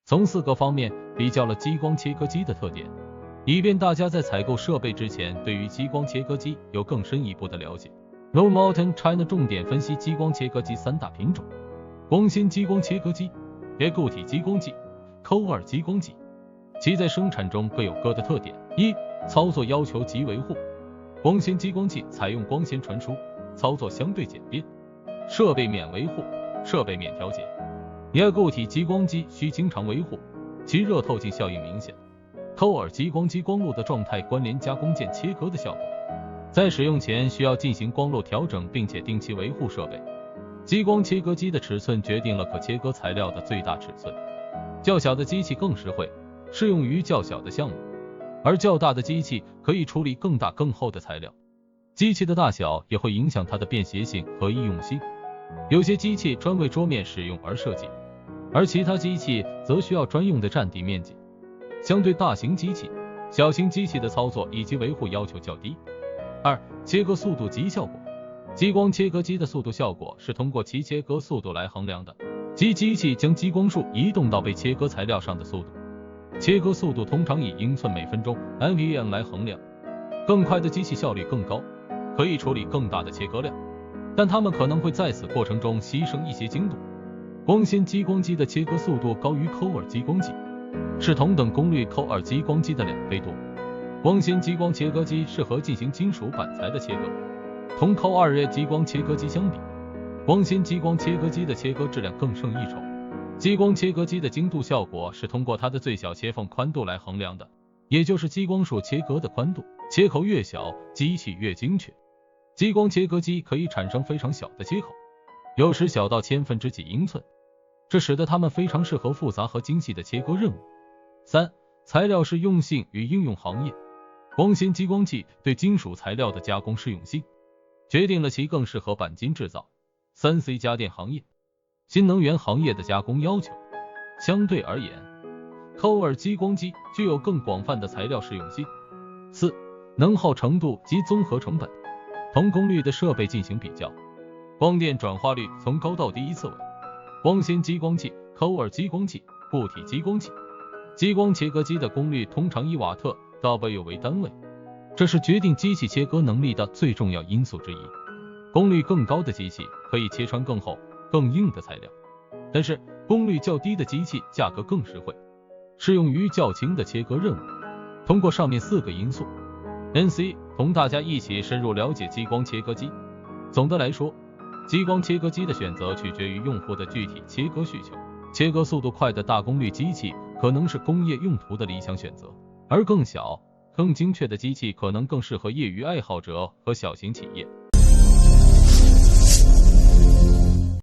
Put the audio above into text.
从4个方面比较了激光切割机的特点，以便大家在采购设备之前对于激光切割机有更深一步的了解。Low Mountain China 重点分析激光切割机3大品种：光纤激光切割机、液固体激光机、Co2激光机。其在生产中各有各的特点。1、操作要求及维护。光纤激光器采用光纤传输，操作相对简便，设备免维护，设备免调节。液固体激光机需经常维护，其热透镜效应明显。Co2激光机光路的状态关联加工件切割的效果，在使用前需要进行光路调整，并且定期维护设备。激光切割机的尺寸决定了可切割材料的最大尺寸，较小的机器更实惠，适用于较小的项目，而较大的机器可以处理更大更厚的材料。机器的大小也会影响它的便携性和易用性，有些机器专为桌面使用而设计，而其他机器则需要专用的占地面积。相对大型机器，小型机器的操作以及维护要求较低。2、切割速度及效果。激光切割机的速度效果是通过其切割速度来衡量的，即机器将激光束移动到被切割材料上的速度。切割速度通常以英寸每分钟 (nvm) 来衡量，更快的机器效率更高，可以处理更大的切割量，但它们可能会在此过程中牺牲一些精度。光纤激光机的切割速度高于 Co2激光机，是同等功率 Co2激光机的2倍多。光纤激光切割机适合进行金属板材的切割，同 Co2激光切割机相比，光纤激光切割机的切割质量更胜一筹。激光切割机的精度效果是通过它的最小切缝宽度来衡量的，也就是激光束切割的宽度，切口越小，机器越精确。激光切割机可以产生非常小的切口，有时小到千分之几英寸，这使得它们非常适合复杂和精细的切割任务。3、材料适用性与应用行业。光纤激光器对金属材料的加工适用性，决定了其更适合钣金制造、3C 家电行业、新能源行业的加工要求。相对而言，Co2激光机具有更广泛的材料适用性。4、能耗程度及综合成本。同功率的设备进行比较，光电转化率从高到低依次为光纤激光器、Co2激光器、固体激光器。激光切割机的功率通常以瓦特 W 为单位，这是决定机器切割能力的最重要因素之一。功率更高的机器可以切穿更厚、更硬的材料，但是功率较低的机器价格更实惠，适用于较轻的切割任务。通过上面4个因素 ，NC 同大家一起深入了解激光切割机。总的来说，激光切割机的选择取决于用户的具体切割需求。切割速度快的大功率机器可能是工业用途的理想选择，而更小、更精确的机器可能更适合业余爱好者和小型企业。